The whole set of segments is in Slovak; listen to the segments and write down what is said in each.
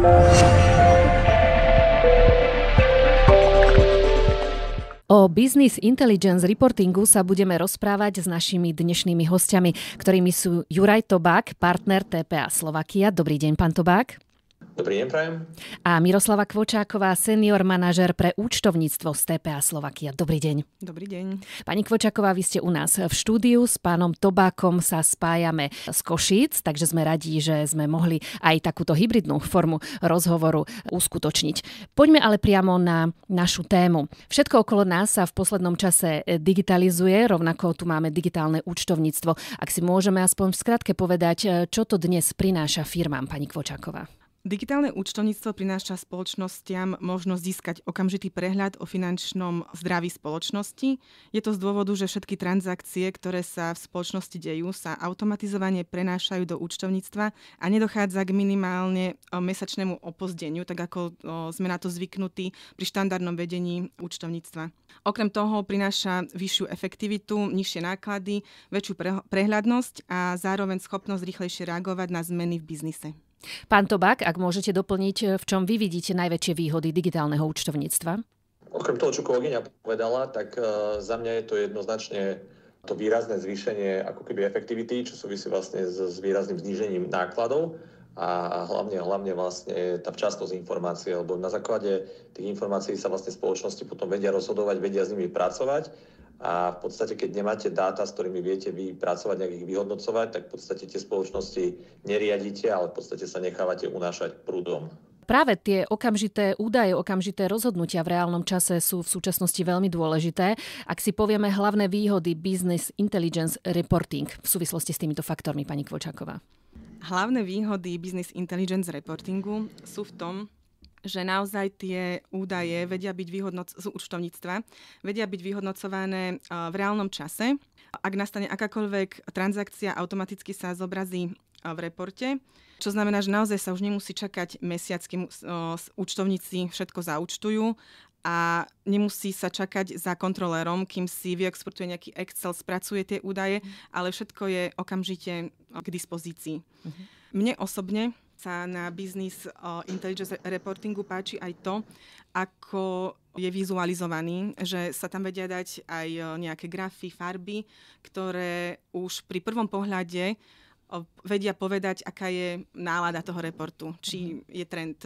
O Business Intelligence Reportingu sa budeme rozprávať s našimi dnešnými hostiami, ktorými sú Juraj Tobák, partner TPA Slovakia. Dobrý deň, pán Tobák. Dobrý deň, prajem. A Miroslava Kvočáková, senior manažer pre účtovníctvo z TPA Slovakia. Dobrý deň. Dobrý deň. Pani Kvočáková, vy ste u nás v štúdiu. S pánom Tobákom sa spájame z Košíc, takže sme radi, že sme mohli aj takúto hybridnú formu rozhovoru uskutočniť. Poďme ale priamo na našu tému. Všetko okolo nás sa v poslednom čase digitalizuje, rovnako tu máme digitálne účtovníctvo. Ak si môžeme aspoň v skratke povedať, čo to dnes prináša firmám, pani Kvočáková. Digitálne účtovníctvo prináša spoločnostiam možnosť získať okamžitý prehľad o finančnom zdraví spoločnosti. Je to z dôvodu, že všetky transakcie, ktoré sa v spoločnosti dejú, sa automatizovane prenášajú do účtovníctva a nedochádza k minimálne mesačnému opozdeniu, tak ako sme na to zvyknutí pri štandardnom vedení účtovníctva. Okrem toho prináša vyššiu efektivitu, nižšie náklady, väčšiu prehľadnosť a zároveň schopnosť rýchlejšie reagovať na zmeny v biznise. Pán Tobák, ak môžete doplniť, v čom vy vidíte najväčšie výhody digitálneho účtovníctva? Okrem toho, čo kolegyňa povedala, tak za mňa je to jednoznačne to výrazné zvýšenie ako keby efektivity, čo súvisí vlastne s výrazným znížením nákladov a hlavne vlastne tá včasnosť informácií, lebo na základe tých informácií sa vlastne spoločnosti potom vedia rozhodovať, vedia s nimi pracovať. A v podstate, keď nemáte dáta, s ktorými viete vy pracovať, nejak ich vyhodnocovať, tak v podstate tie spoločnosti neriadíte, ale v podstate sa nechávate unášať prúdom. Práve tie okamžité údaje, okamžité rozhodnutia v reálnom čase sú v súčasnosti veľmi dôležité. Ak si povieme hlavné výhody Business Intelligence Reporting v súvislosti s týmito faktormi, pani Kvočáková. Hlavné výhody Business Intelligence Reportingu sú v tom, že naozaj tie údaje vedia byť z účtovníctva, vedia byť vyhodnocované v reálnom čase. Ak nastane akákoľvek transakcia, automaticky sa zobrazí v reporte, čo znamená, že naozaj sa už nemusí čakať mesiac, kým účtovníci všetko zaúčtujú a nemusí sa čakať za kontrolérom, kým si vyexportuje nejaký Excel, spracuje tie údaje, ale všetko je okamžite k dispozícii. Mne osobne sa na Business Intelligence Reportingu páči aj to, ako je vizualizovaný, že sa tam vedia dať aj nejaké grafy, farby, ktoré už pri prvom pohľade vedia povedať, aká je nálada toho reportu. Či je trend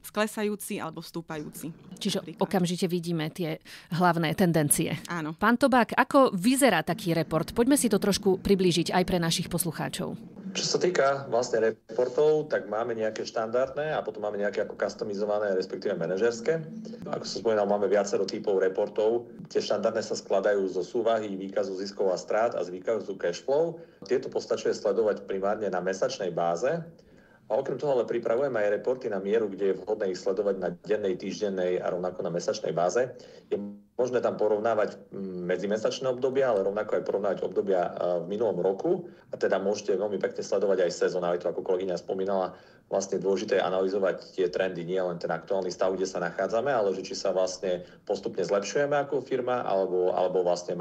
sklesajúci alebo vstúpajúci. Čiže okamžite vidíme tie hlavné tendencie. Áno. Pán Tobák, ako vyzerá taký report? Poďme si to trošku priblížiť aj pre našich poslucháčov. Čo sa týka vlastne reportov, tak máme nejaké štandardné a potom máme nejaké ako customizované, respektíve manažerské. Ako som spomínal, máme viacero typov reportov. Tie štandardné sa skladajú zo súvahy výkazu ziskov a strát a z výkazu cash flow. Tieto postačuje sledovať primárne na mesačnej báze. A okrem toho ale pripravujeme aj reporty na mieru, kde je vhodné ich sledovať na dennej, týždennej a rovnako na mesačnej báze. Je možné tam porovnávať medzimesačné obdobia, ale rovnako aj porovnávať obdobia v minulom roku. A teda môžete veľmi pekne sledovať aj sezonalitu, ako kolegyňa spomínala. Vlastne dôležité je analyzovať tie trendy, nie len ten aktuálny stav, kde sa nachádzame, ale že či sa vlastne postupne zlepšujeme ako firma, alebo vlastne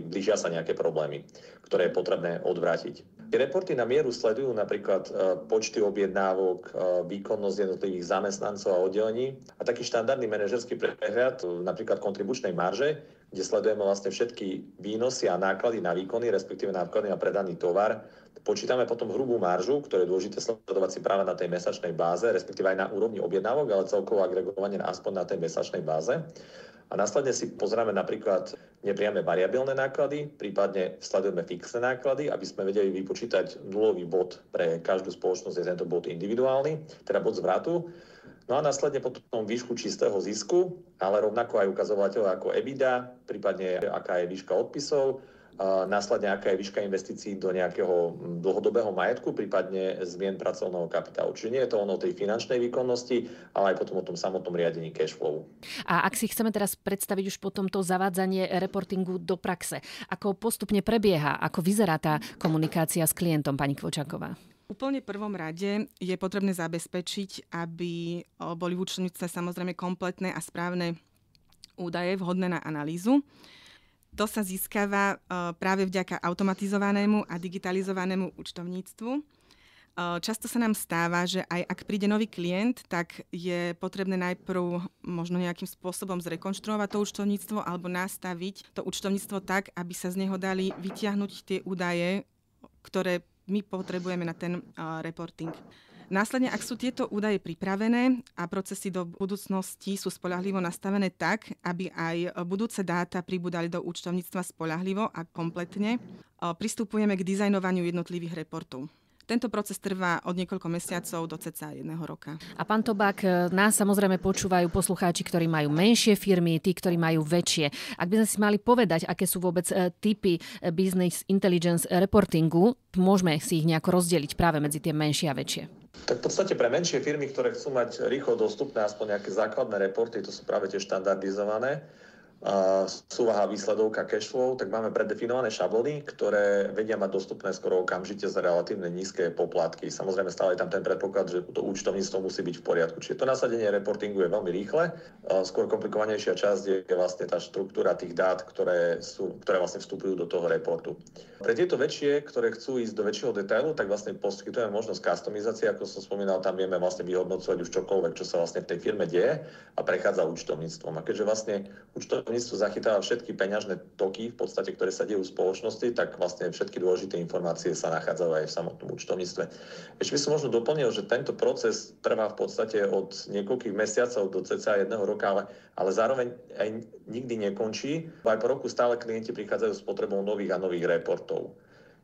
blížia sa nejaké problémy, ktoré je potrebné odvrátiť. Tie reporty na mieru sledujú napríklad počty objednávok, výkonnosť jednotlivých zamestnancov a oddelení a taký štandardný manažerský prehľad, napríklad kontribučnej marže, kde sledujeme vlastne všetky výnosy a náklady na výkony, respektíve náklady na predaný tovar. Počítame potom hrubú maržu, ktoré je dôležité sledovať si práve na tej mesačnej báze, respektíve aj na úrovni objednávok, ale celkovo agregovanie aspoň na tej mesačnej báze. A následne si pozrieme napríklad nepriame variabilné náklady, prípadne sledujeme fixné náklady, aby sme vedeli vypočítať nulový bod pre každú spoločnosť, je tento bod individuálny, teda bod zvratu. No a následne potom výšku čistého zisku, ale rovnako aj ukazovateľ ako EBITDA, prípadne aká je výška odpisov, následne aká je výška investícií do nejakého dlhodobého majetku, prípadne zmien pracovného kapitálu. Čiže nie je to len o tej finančnej výkonnosti, ale aj potom o tom samotnom riadení cash flow. A ak si chceme teraz predstaviť už potom to zavádzanie reportingu do praxe, ako postupne prebieha, ako vyzerá tá komunikácia s klientom, pani Kvočáková? Úplne prvom rade je potrebné zabezpečiť, aby boli v účtovníctve samozrejme kompletné a správne údaje vhodné na analýzu. To sa získava práve vďaka automatizovanému a digitalizovanému účtovníctvu. Často sa nám stáva, že aj ak príde nový klient, tak je potrebné najprv možno nejakým spôsobom zrekonštruovať to účtovníctvo alebo nastaviť to účtovníctvo tak, aby sa z neho dali vytiahnuť tie údaje, ktoré my potrebujeme na ten reporting. Následne, ak sú tieto údaje pripravené a procesy do budúcnosti sú spoľahlivo nastavené tak, aby aj budúce dáta pribúdali do účtovníctva spoľahlivo a kompletne, pristupujeme k dizajnovaniu jednotlivých reportov. Tento proces trvá od niekoľko mesiacov do cca 1 roka. A pán Tobák, nás samozrejme počúvajú poslucháči, ktorí majú menšie firmy, tí, ktorí majú väčšie. Ak by sme si mali povedať, aké sú vôbec typy business intelligence reportingu, môžeme si ich nejako rozdeliť práve medzi tie menšie a väčšie. Tak v podstate pre menšie firmy, ktoré chcú mať rýchlo dostupné aspoň nejaké základné reporty, to sú práve tie štandardizované, súvaha výsledovka cashflow, tak máme predefinované šablóny, ktoré vedia mať dostupné skoro okamžite za relatívne nízke poplatky. Samozrejme stále je tam ten predpoklad, že to účtovníctvo musí byť v poriadku. Čiže to nasadenie reportingu je veľmi rýchle. Skôr komplikovanejšia časť je vlastne tá štruktúra tých dát, ktoré vlastne vstupujú do toho reportu. Pre tieto väčšie, ktoré chcú ísť do väčšieho detailu, tak vlastne poskytujeme možnosť customizácie, ako som spomínal, tam vieme vlastne vyhodnocovať už čokoľvek, čo sa vlastne v tej firme deje a prechádza účtovníctvom. A keďže vlastne účtovníctvo zachytáva všetky peňažné toky, v podstate, ktoré sa dejú v spoločnosti, tak vlastne všetky dôležité informácie sa nachádzajú aj v samotnom účtovníctve. Ešte by som možno doplnil, že tento proces trvá v podstate od niekoľkých mesiacov do cca 1 roka, ale zároveň aj nikdy nekončí. Aj po roku stále klienti prichádzajú s potrebou nových a nových reportov.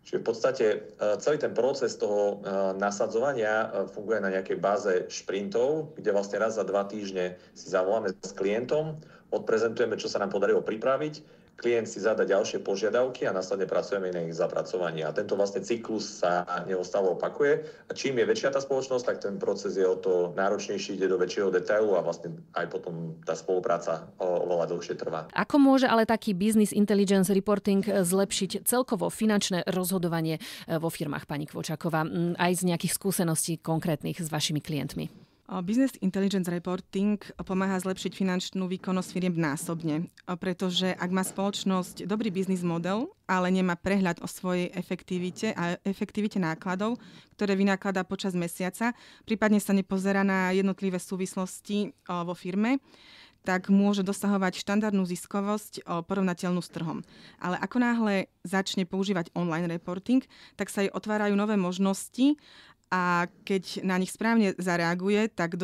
Čiže v podstate celý ten proces toho nasadzovania funguje na nejakej báze šprintov, kde vlastne raz za 2 týždne si zavoláme s klientom, odprezentujeme, čo sa nám podarilo pripraviť, klient si zadá ďalšie požiadavky a následne pracujeme na ich zapracovaní. A tento vlastne cyklus sa neustále opakuje. A čím je väčšia tá spoločnosť, tak ten proces je o to náročnejší, ide do väčšieho detailu a vlastne aj potom tá spolupráca oveľa dlhšie trvá. Ako môže ale taký business intelligence reporting zlepšiť celkovo finančné rozhodovanie vo firmách, pani Kvočáková, aj z nejakých skúseností konkrétnych s vašimi klientmi? Business Intelligence Reporting pomáha zlepšiť finančnú výkonnosť firiem násobne, pretože ak má spoločnosť dobrý biznis model, ale nemá prehľad o svojej efektivite a efektivite nákladov, ktoré vynakladá počas mesiaca, prípadne sa nepozerá na jednotlivé súvislosti vo firme, tak môže dosahovať štandardnú ziskovosť porovnateľnú s trhom. Ale ako náhle začne používať online reporting, tak sa jej otvárajú nové možnosti a keď na nich správne zareaguje, tak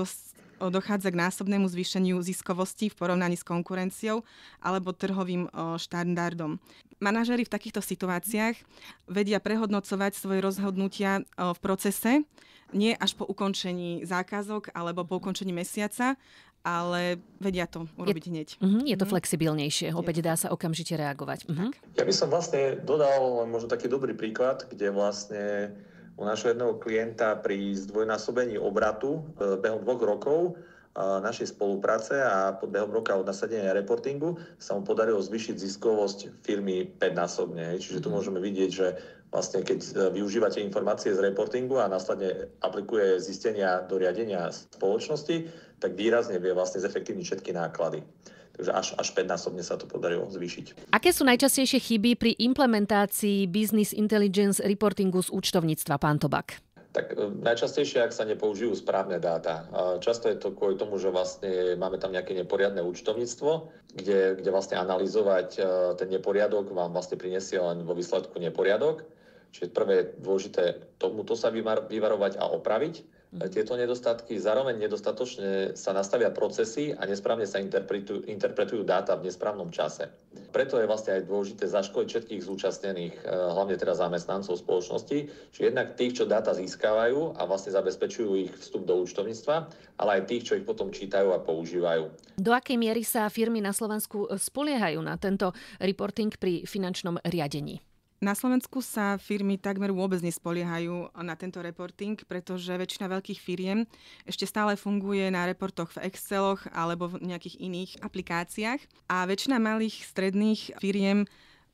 dochádza k násobnému zvýšeniu ziskovosti v porovnaní s konkurenciou alebo trhovým štandardom. Manažéri v takýchto situáciách vedia prehodnocovať svoje rozhodnutia v procese, nie až po ukončení zákazok alebo po ukončení mesiaca, ale vedia to urobiť hneď. Je to flexibilnejšie, opäť dá sa okamžite reagovať. Ja by som vlastne dodal možno taký dobrý príklad, kde vlastne u našho jedného klienta pri zdvojnásobení obratu behom 2 rokov našej spolupráce a behom roka od nasadenia reportingu sa mu podarilo zvýšiť ziskovosť firmy 5-násobne. Čiže tu môžeme vidieť, že vlastne keď využívate informácie z reportingu a následne aplikuje zistenia do riadenia spoločnosti, tak výrazne vie vlastne zefektívniť všetky náklady. Takže až 5-násobne sa to podarilo zvýšiť. Aké sú najčastejšie chyby pri implementácii business intelligence reportingu z účtovníctva, pán Tobák? Tak najčastejšie, ak sa nepoužijú správne dáta. Často je to kvôli tomu, že vlastne máme tam nejaké neporiadne účtovníctvo, kde vlastne analyzovať ten neporiadok vám vlastne prinesie len vo výsledku neporiadok. Čiže prvé je dôležité tomuto sa vyvarovať a opraviť tieto nedostatky. Zároveň nedostatočne sa nastavia procesy a nesprávne sa interpretujú dáta v nesprávnom čase. Preto je vlastne aj dôležité zaškoliť všetkých zúčastnených, hlavne teda zamestnancov spoločnosti, čiže jednak tých, čo dáta získavajú a vlastne zabezpečujú ich vstup do účtovníctva, ale aj tých, čo ich potom čítajú a používajú. Do akej miery sa firmy na Slovensku spoliehajú na tento reporting pri finančnom riadení? Na Slovensku sa firmy takmer vôbec nespoliehajú na tento reporting, pretože väčšina veľkých firiem ešte stále funguje na reportoch v Exceloch alebo v nejakých iných aplikáciách a väčšina malých stredných firiem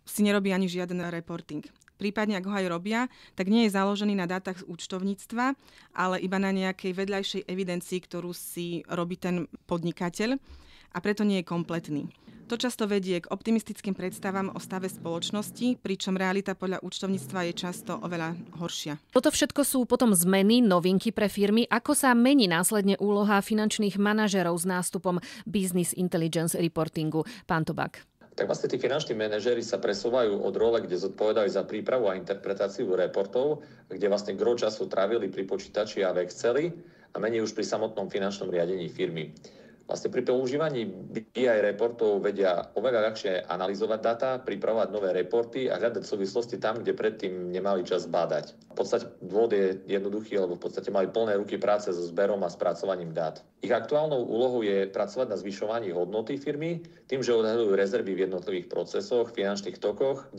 si nerobí ani žiaden reporting. Prípadne, ak ho aj robia, tak nie je založený na dátach z účtovníctva, ale iba na nejakej vedľajšej evidencii, ktorú si robí ten podnikateľ. a preto nie je kompletný. To často vedie k optimistickým predstavám o stave spoločnosti, pričom realita podľa účtovníctva je často oveľa horšia. Toto všetko sú potom zmeny, novinky pre firmy. Ako sa mení následne úloha finančných manažerov s nástupom Business Intelligence Reportingu? Pán Tobák. Tak vlastne tí finanční manažéri sa presúvajú od role, kde zodpovedajú za prípravu a interpretáciu reportov, kde vlastne gro času trávili pri počítači a v Exceli a menej už pri samotnom finančnom riadení firmy. Vlastne pri používaní BI reportov vedia oveľa ľahšie analyzovať dáta, pripravovať nové reporty a hľadať súvislosti tam, kde predtým nemali čas bádať. V podstate dôvod je jednoduchý, lebo v podstate mali plné ruky práce so zberom a spracovaním dát. Ich aktuálnou úlohou je pracovať na zvyšovaní hodnoty firmy, tým, že odhaľujú rezervy v jednotlivých procesoch, finančných tokoch,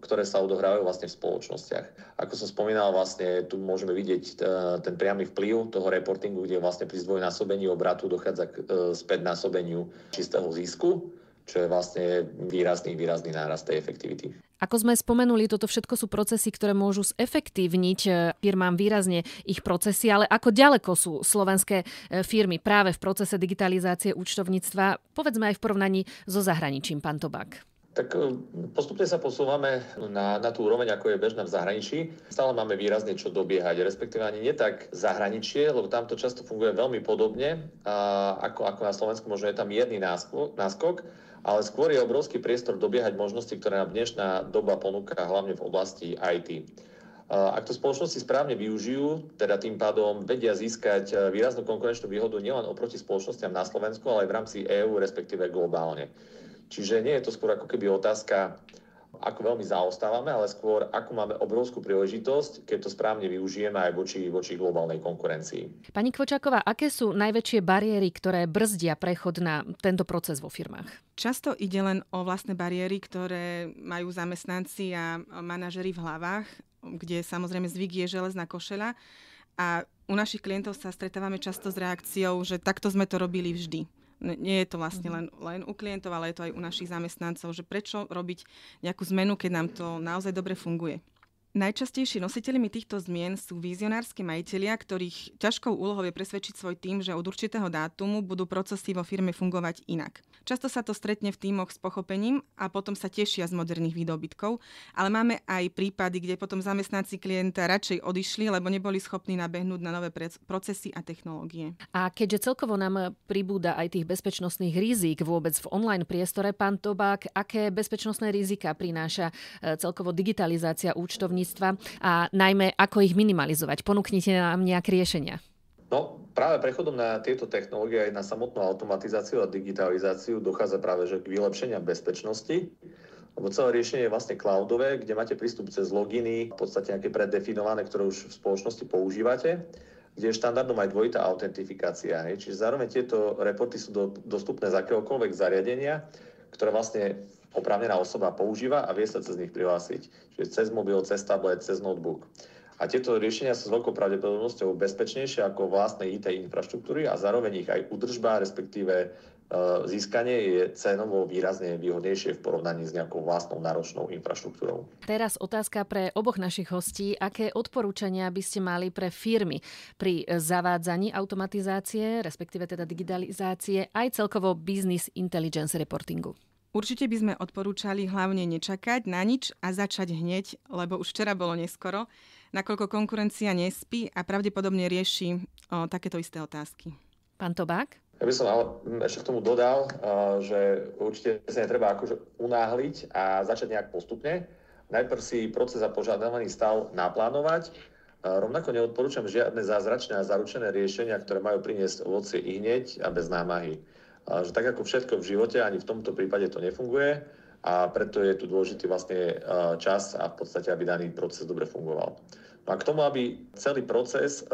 ktoré sa odohrávajú vlastne v spoločnostiach. Ako som spomínal, vlastne tu môžeme vidieť ten priamy vplyv toho reportingu, kde vlastne pri zdvojnásobení obratu dochádza k spätnásobeniu čistého zisku, čo je vlastne výrazný nárast tej efektivity. Ako sme spomenuli, toto všetko sú procesy, ktoré môžu zefektívniť firmám výrazne ich procesy, ale ako ďaleko sú slovenské firmy práve v procese digitalizácie účtovníctva, povedzme aj v porovnaní so zahraničím, pán Tobák? Tak postupne sa posúvame na tú úroveň, ako je bežná v zahraničí. Stále máme výrazne čo dobiehať, respektíve ani nie tak zahraničie, lebo tam to často funguje veľmi podobne, ako na Slovensku, možno je tam mierny náskok, ale skôr je obrovský priestor dobiehať možnosti, ktoré nám dnešná doba ponúka, hlavne v oblasti IT. Ak to spoločnosti správne využijú, teda tým pádom vedia získať výraznú konkurenčnú výhodu nielen oproti spoločnostiam na Slovensku, ale aj v rámci EÚ, respektíve globálne. Čiže nie je to skôr ako keby otázka, ako veľmi zaostávame, ale skôr, ako máme obrovskú príležitosť, keď to správne využijeme aj voči globálnej konkurencii. Pani Kvočáková, aké sú najväčšie bariéry, ktoré brzdia prechod na tento proces vo firmách? Často ide len o vlastné bariéry, ktoré majú zamestnanci a manažeri v hlavách, kde samozrejme zvyk je železná košeľa. A u našich klientov sa stretávame často s reakciou, že takto sme to robili vždy. Nie je to vlastne len u klientov, ale je to aj u našich zamestnancov, že prečo robiť nejakú zmenu, keď nám to naozaj dobre funguje. Najčastejší nositeľmi týchto zmien sú vizionársky majitelia, ktorých ťažkou úlohou je presvedčiť svoj tím, že od určitého dátumu budú procesy vo firme fungovať inak. Často sa to stretne v tímoch s pochopením a potom sa tešia z moderných výdobytkov, ale máme aj prípady, kde potom zamestnanci klienta radšej odišli, lebo neboli schopní nabehnúť na nové procesy a technológie. A keďže celkovo nám pribúda aj tých bezpečnostných rizík vôbec v online priestore, pán Tobák, aké bezpečnostné rizika prináša celkovo digitalizácia účtovníctva a najmä ako ich minimalizovať? Ponúknite nám nejaké riešenia. No, práve prechodom na tieto technológie aj na samotnú automatizáciu a digitalizáciu dochádza práve že k vylepšeniu bezpečnosti, lebo celé riešenie je vlastne cloudové, kde máte prístup cez loginy, v podstate nejaké predefinované, ktoré už v spoločnosti používate, kde je štandardom aj dvojitá autentifikácia. Čiže zároveň tieto reporty sú dostupné z akéhokoľvek zariadenia, ktoré vlastne oprávnená osoba používa a vie sa cez nich prihlásiť. Čiže cez mobil, cez tablet, cez notebook. A tieto riešenia sú s veľkou pravdepodobnosťou bezpečnejšie ako vlastné IT infraštruktúry a zároveň ich aj údržba, respektíve získanie je cenovo výrazne výhodnejšie v porovnaní s nejakou vlastnou náročnou infraštruktúrou. Teraz otázka pre oboch našich hostí. Aké odporúčania by ste mali pre firmy pri zavádzaní automatizácie, respektíve teda digitalizácie, aj celkovo business intelligence reportingu? Určite by sme odporúčali hlavne nečakať na nič a začať hneď, lebo už včera bolo neskoro, nakoľko konkurencia nespí a pravdepodobne rieši takéto isté otázky. Pán Tobák? Ja by som ale ešte k tomu dodal, že určite sa netreba akože unáhliť a začať nejak postupne. Najprv si proces a požadovaný stav naplánovať. Rovnako neodporúčam žiadne zázračné a zaručené riešenia, ktoré majú priniesť ovocie ihneď a bez námahy. Že tak ako všetko v živote, ani v tomto prípade to nefunguje a preto je tu dôležitý vlastne čas a v podstate, aby daný proces dobre fungoval. No a k tomu, aby celý proces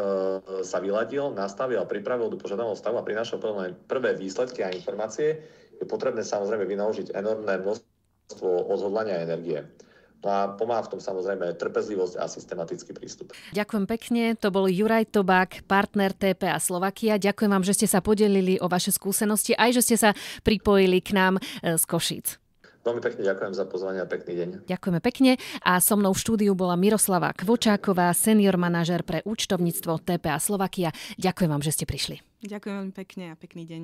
sa vyladil, nastavil a pripravil do požadovaného stavu a prinášal prvé výsledky a informácie, je potrebné samozrejme vynaložiť enormné množstvo odhodlania a energie. No a pomáha v tom samozrejme trpezlivosť a systematický prístup. Ďakujem pekne. To bol Juraj Tobák, partner TPA Slovakia. Ďakujem vám, že ste sa podelili o vaše skúsenosti, aj že ste sa pripojili k nám z Košíc. Veľmi pekne ďakujem za pozvanie a pekný deň. Ďakujeme pekne. A so mnou v štúdiu bola Miroslava Kvočáková, senior manažér pre účtovníctvo TPA Slovakia. Ďakujem vám, že ste prišli. Ďakujem veľmi pekne a pekný deň.